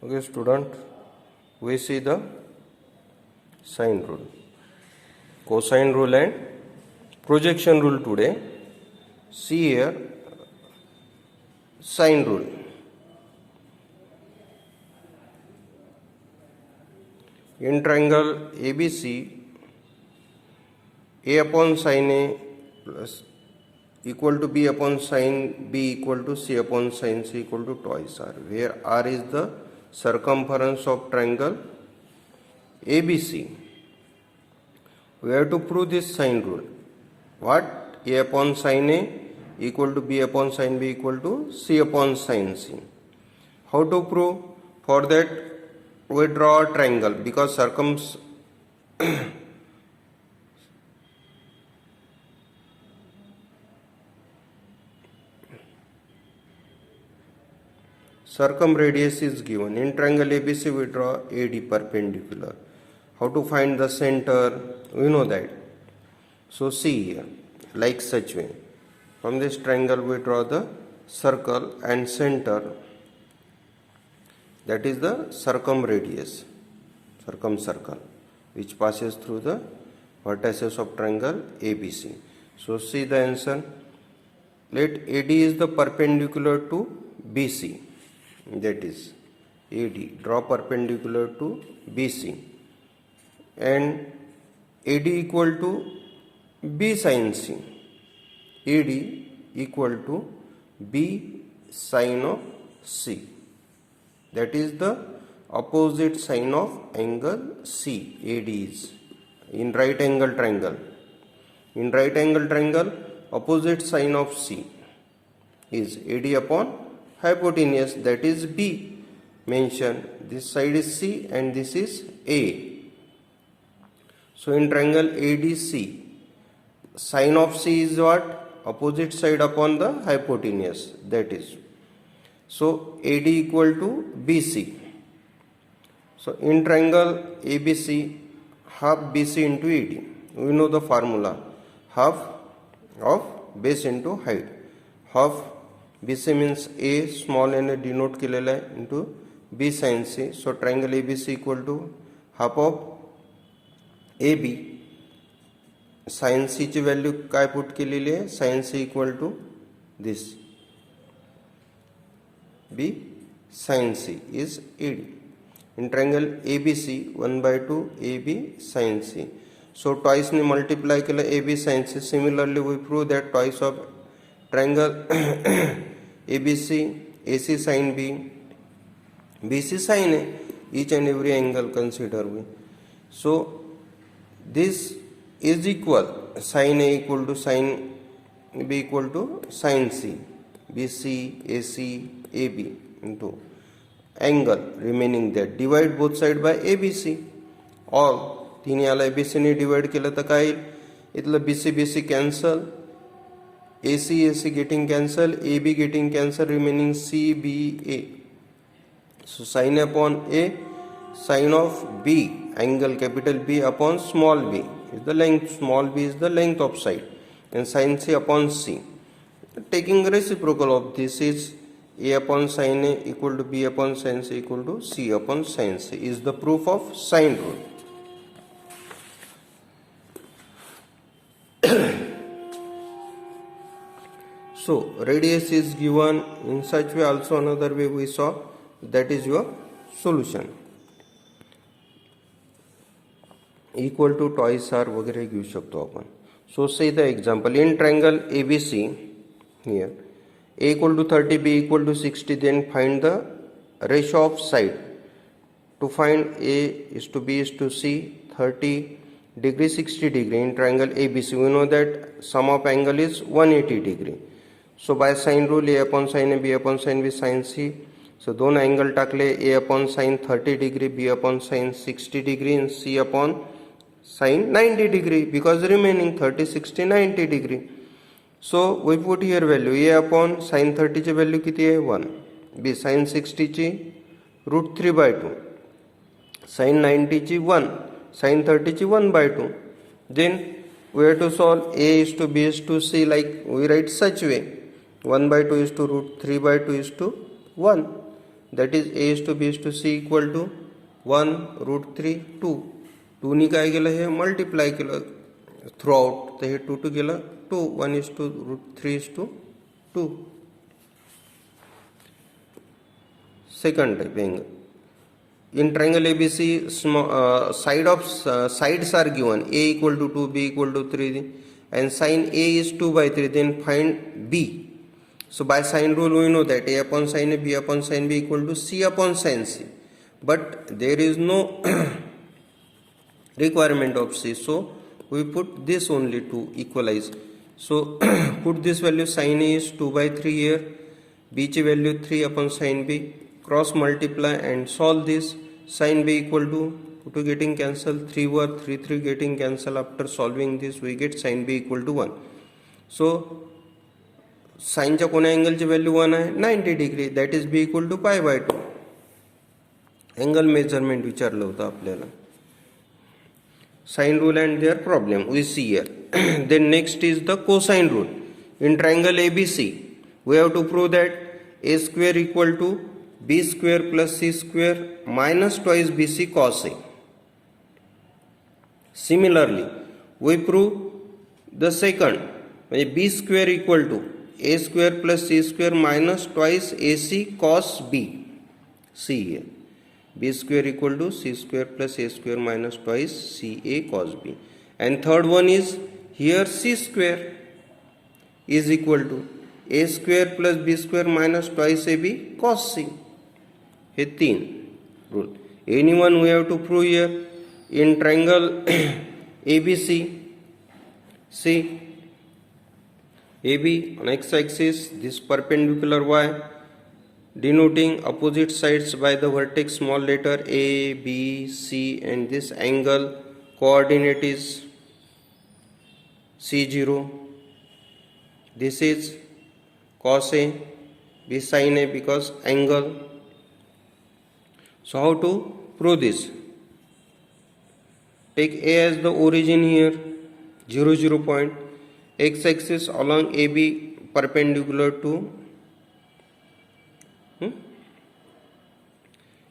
Okay, student, we see the sine rule, cosine rule and projection rule today. See here, sine rule. In triangle ABC, A upon sine A plus equal to B upon sine B equal to C upon sine C equal to twice R, where R is the circumference of triangle ABC. We have to prove this sine rule. What? A upon sine A equal to B upon sine B equal to C upon sine C. How to prove? For that we draw a triangle, because circumradius is given. In triangle ABC we draw AD perpendicular. How to find the center? We know that. So see here, like such way. From this triangle we draw the circle and center, that is the circumradius, circumcircle, which passes through the vertices of triangle ABC. So see the answer. Let AD is the perpendicular to BC. That is AD, draw perpendicular to BC, and AD equal to B sin C. AD equal to B sin of C. That is the opposite side of angle C. AD is in right angle triangle. In right angle triangle, opposite side of C is AD upon hypotenuse, that is B mentioned. This side is C and this is A. So in triangle ADC, sine of C is what? Opposite side upon the hypotenuse, that is. So AD equal to BC. So in triangle ABC, half BC into AD. We know the formula. Half of base into height. Half BC means A small n denote केलेला आहे into B sin C. So triangle ABC equal to half of AB. Sin C ची value काय put केलेली आहे? Sin C equal to this. B sin C is AD. In triangle ABC, 1/2 AB sin C. So twice ने multiply केला AB sin C. Similarly, we prove that twice of triangle ABC, AC sin B, BC sin A, each and every angle consider we. So this is equal, sin A equal to sin B equal to sin C, BC, AC, AB into angle remaining there. Divide both side by ABC. All तीन याला ABC ने divide केलं तर काय येईल? इथलं BC BC cancel, AC getting cancel, AB getting cancel, remaining CBA. So sin upon A, sin of B, angle capital B upon small b is the length, small b is the length of side, and sin C upon C. Taking reciprocal of this is A upon sin A equal to B upon sin C equal to C upon sin C is the proof of sine rule. So radius is given in such way. Also another way we saw, that is your solution. Equal to twice R वगैरे घेऊ शकतो आपण. So say the example. In triangle ABC, here A equal to 30, B equal to 60, then find the ratio of side. To find A is to B is to C, 30 degree, 60 degree. In triangle ABC, we know that sum of angle is 180 degree. So by sine rule, A upon sine A, B upon sine B, sin C. So दोन angle टाकले, A upon sine 30 degree, B upon sine 60 degree, and C upon sine 90 degree, because remaining 30, 60, 90 degree. So we put here value. A upon sine 30 ची value किती आहे? 1. B sine 60 ची √3/2. Sine 90 ची 1. Sine 30 ची 1/2. Then we have to solve. A is to B is to C, like we write such way. 1/2 is to √3/2 is to 1. that is a is to b is to c equal to 1 root 3 2. 2 नी काय केलं हे multiply केलं through out, तर हे 2 2 गेलं 2, 1 is to root 3 is to 2. Second type angle. In triangle ABC, sides are given a equal to 2, b equal to 3, and sine a is 2 by 3. Then find b. So by sine rule we know that a upon sine a, b upon sine b equal to c upon sine c. But there is no requirement of c. So we put this only to equalize. So put this value sine a is 2 by 3 here. b ची value 3 upon sine b. Cross multiply and solve this. Sine b equal to getting cancelled, 3 over 3 3 getting cancelled. After solving this we get sine b equal to 1. So sine च्या कोण्या अँगलची value 1 आहे 90 degree, that is b equal to pi by 2. Angle measurement विचारलं होतं आपल्याला. Sine rule and their problem we see here. Then next is the cosine rule. In triangle ABC we have to prove that a square equal to b square plus c square minus twice bc cos a. Similarly we prove the second, b square equal to a square plus c square minus twice ac cos b. See here, b square equal to c square plus a square minus twice ca cos b. And third one is here c square is equal to a square plus b square minus twice ab cos c. हे 3 rule. Anyone we have to prove here in triangle ABC. See, AB on x-axis, this perpendicular y, denoting opposite sides by the vertex small letter A, B, C, and this angle coordinate is C0. This is cos A, B sin A because angle. So how to prove this? Take A as the origin here, 0 0 point, x-axis along AB perpendicular to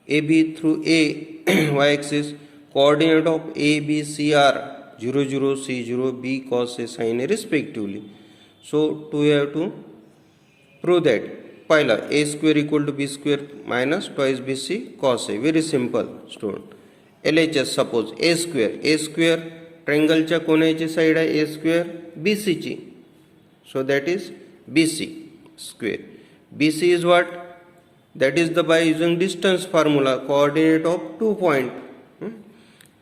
AB through A, y-axis, coordinate of A, B, C are 0 0, C 0, B cos A sin A respectively. So we have to prove that. पहिला a square equal to b square minus twice bc cos a. Very simple student. LHS suppose a square triangle कोणाची side आहे a square bc ची. So that is bc square. bc is what? That is the by using distance formula, coordinate of 2 point.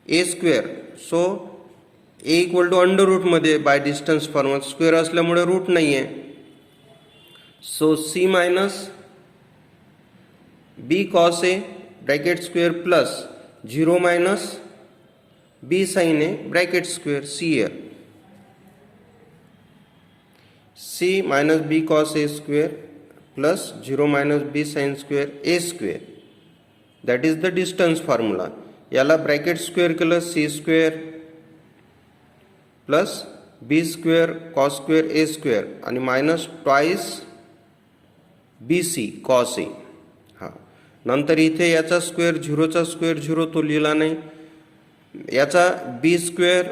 a square. So a equal to under root मध्ये by distance formula, square असल्यामुळे root नाही आहे. So c minus b cos a bracket square plus 0 minus b sin a bracket square. See here, c minus b cos a square plus 0 minus b sin square a square. That is the distance formula. याला bracket square केलं c square plus b square cos square a square आणि minus twice BC cos A. हा, नंतर इथे याचा square 0 चा square 0 तो लिहिला नाही. याचा b square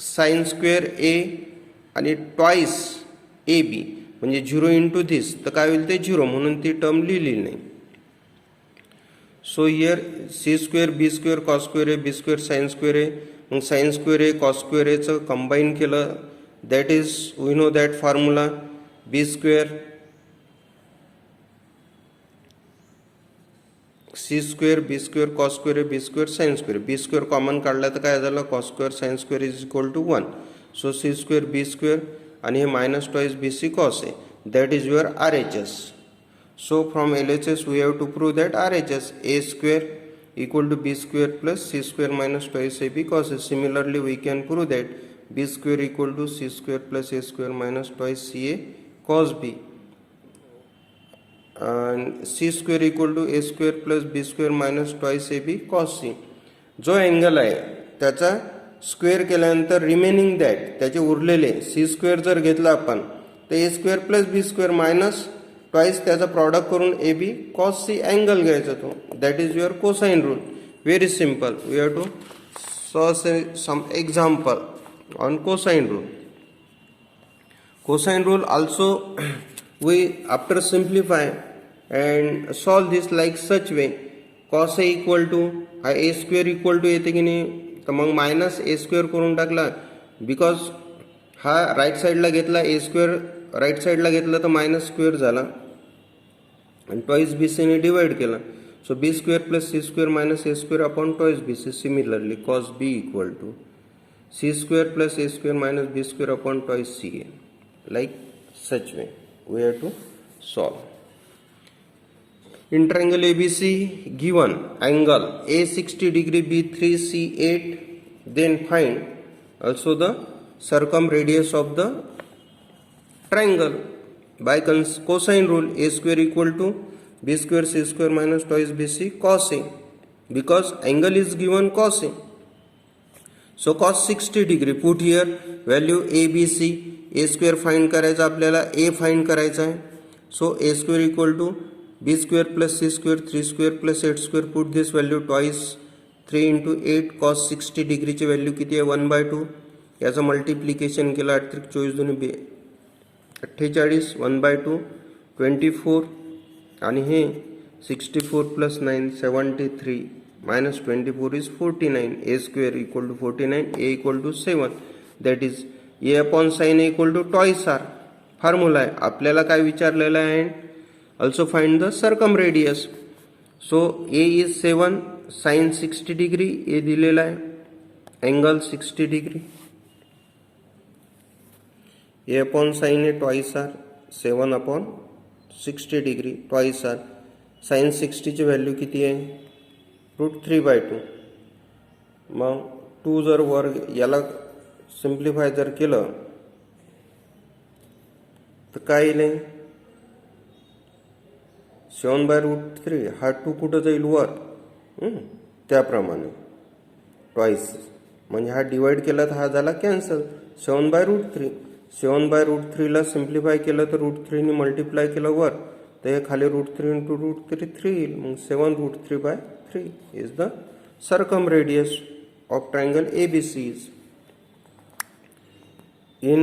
sin square a आणि ट्वाइस ab म्हणजे 0 इंटू धिस, तर काय होईल ते 0, म्हणून ती टर्म लिहिली नाही. So here c square b square cos square a b square sin square a, मग sin square a cos square a चं कंबाईन केलं, that is we know that formula b square c square b square cos square a b square sin square. b square common काढला तर काय झालं, cos square sin square is equal to 1. So c square b square आणि हे minus twice bc cos a, that is your RHS. So from LHS we have to prove that RHS a square equal to b square plus c square minus twice ab cos a. Similarly we can prove that b square equal to c square plus a square minus twice ca cos b, and c square equal to a square plus b square minus twice ab cos c. जो angle आहे त्याचा square केल्यानंतर remaining that त्याचे उरलेले C square जर घेतला आपण तर A square plus B square minus twice त्याचा प्रॉडक्ट करून A B cos C angle घ्यायचा तो. That is your cosine rule. Very simple. We have to solve some example on cosine rule. Cosine rule also we after simplify and solve this like such way. Cos a equal to a square equal to येते की नाही, तर मग minus A square करून टाकला. Because हा right साईडला घेतला ए square, right साईडला घेतला तर मायनस स्क्वेअर झाला आणि ट्वाइस बी सीने डिवाइड केला. So B square plus C square minus A square upon twice B C. Similarly cos B equal to C square plus A square minus B square upon twice C A. Like such way we have to solve. In triangle ABC given angle A 60 degree, B 3, C 8, then find also the circumradius of the triangle by cosine rule. A square equal to B square C square minus twice BC cos A, because angle is given cos A. So cos 60 degree, put here value A B C. A square find करायचा आपल्याला, A find करायचा आहे. So A square equal to B square plus C square 3 square plus 8 square. Put this value twice 3 into 8 cos 60 डिग्रीची value किती आहे 1/2. याचं multiplication केलं 8 3 24 2 48 1/2 24 आणि हे 64 plus 9 73 minus 24 is 49. A square equal to 49, A equal to 7. That is A upon sine equal to twice R. Formula आहे. आपल्याला काय विचारलेलं आहे, also find the circumradius. So A is 7, sine 60 degree A दिलेला आहे, angle 60 degree. A upon sine A twice R, 7 upon 60 degree twice R. Sine 60ची value किती आहे √3/2. मग 2 जर वर याला सिम्प्लिफाय जर केलं तर काय येईल 7/√3. हा 2 कुठं जाईल वर, त्याप्रमाणे ट्वाइस म्हणजे हा डिवाइड केला तर हा झाला कॅन्सल. 7/√3. 7/√3 ला सिम्प्लिफाय केलं तर √3 ने मल्टिप्लाय केलं वर तर हे खाली √3 इंटू √3 3 येईल. मग 7√3/3 is the circumradius of triangle ABC. In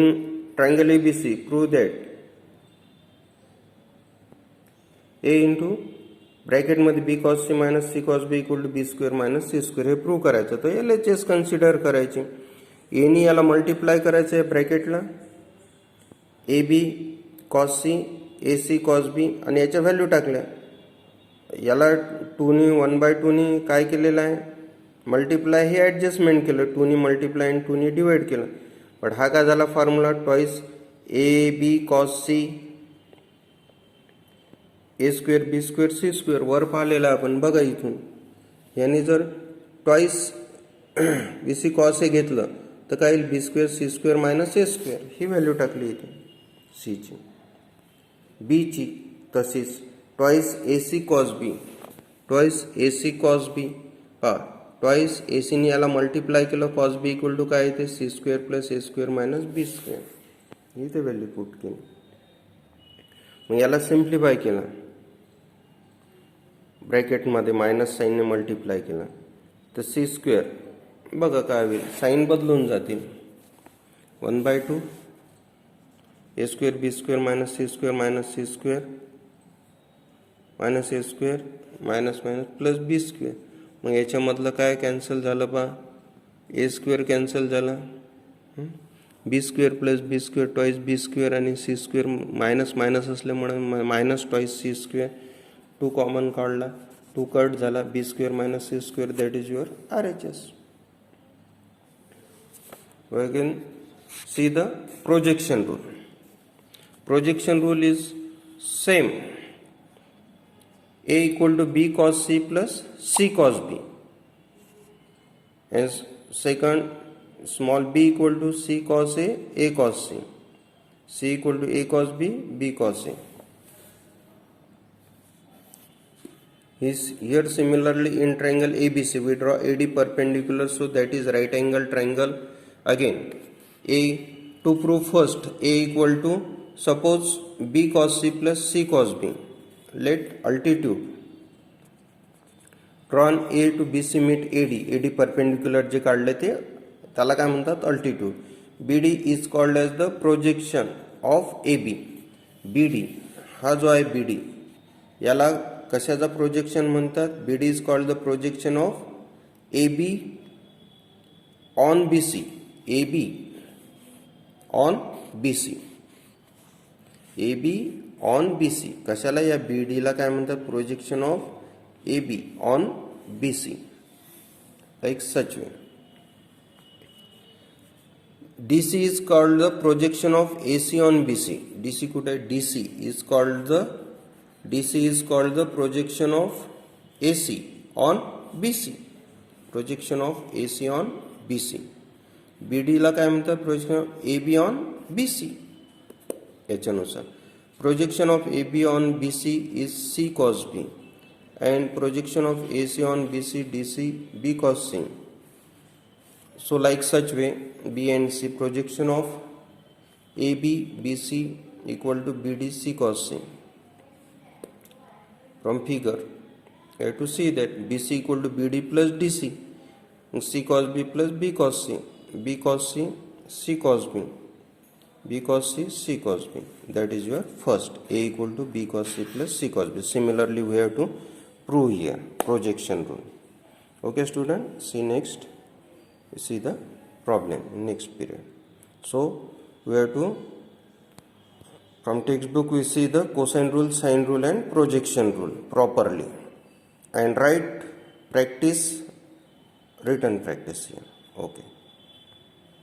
triangle ABC, prove that A into bracket मध्ये B cos C minus C cos B equal to B square minus C square. हे प्रूव्ह करायचं तर LHS consider करायची. एनी याला multiply करायचं आहे ब्रॅकेटला, A B cos C A C cos B आणि याच्या व्हॅल्यू टाकल्या. याला 2ने 1/2 ने काय केलेलं आहे मल्टिप्लाय, हे ॲडजस्टमेंट केलं. 2 ने मल्टिप्लाय आणि 2 ने डिवाइड केलं. पण हा काय झाला formula twice A B cos C A square B square C square. वर पाहिलेला आपण बघा इथून. याने जर twice B C cos A घेतलं तर काय येईल B square C square minus A square. ही व्हॅल्यू टाकली इथे सीची. बीची तशीच twice A C cos B, twice A C cos B. पहा ट्वाइस ए सीने याला मल्टिप्लाय केलं, कॉस बी इक्वल टू काय येते सी square plus A square minus B square. इथे व्हॅल्यू पुट केली. मग याला सिम्प्लिफाय केला, ब्रॅकेटमध्ये मायनस साईनने मल्टिप्लाय केला तर सी स्क्वेअर बघा काय होईल, साईन बदलून जातील. 1/2 A square B square minus C square minus C square minus A square minus minus plus B square. मग याच्यामधलं काय कॅन्सल झालं पहा, ए स्क्वेअर कॅन्सल झाला, B square plus B square twice B square आणि C square minus minus असल्यामुळे minus twice C square. 2 common काढला, 2 cut झाला, B square minus C square that is your RHS. We can see the projection rule. Projection rule is same. A equal to B cos C plus C cos B. And second small b equal to C cos A cos C. C equal to A cos B, B cos A. Here similarly in triangle ABC we draw AD perpendicular, so that is right angle triangle. Again A, to prove first A equal to suppose b cos c plus c cos b. Let altitude drawn a to bc meet ad perpendicular जे काढले ते त्याला काय म्हणतात altitude. bd is called as the projection of ab. bd हा जो आहे bd याला कशाचा प्रोजेक्शन म्हणतात. bd is called the projection of ab on bc. ab on bc. ab on bc कशाला या bd ला काय म्हणतात projection of ab on bc. Like such way dc is called the projection of ac on bc. dc कुठे आहे. dc is called the projection of ac on bc. projection of ac on bc. bd ला काय म्हणतात projection of ab on bc. याच्यानुसार projection of ab on bc is c cos b and projection of ac on bc dc b cos c. So like such way b and c, projection of ab bc equal to bd c cos c. From figure you have to see that bc equal to bd plus dc, c cos b plus b cos c, b cos c c cos b, b cos c c cos b. That is your first a equal to b cos c plus c cos b. Similarly we have to prove here projection rule. Okay student, see next. See the problem in next period. So we have to, from textbook we see the cosine rule, sine rule and projection rule properly and write practice, written practice here. Okay.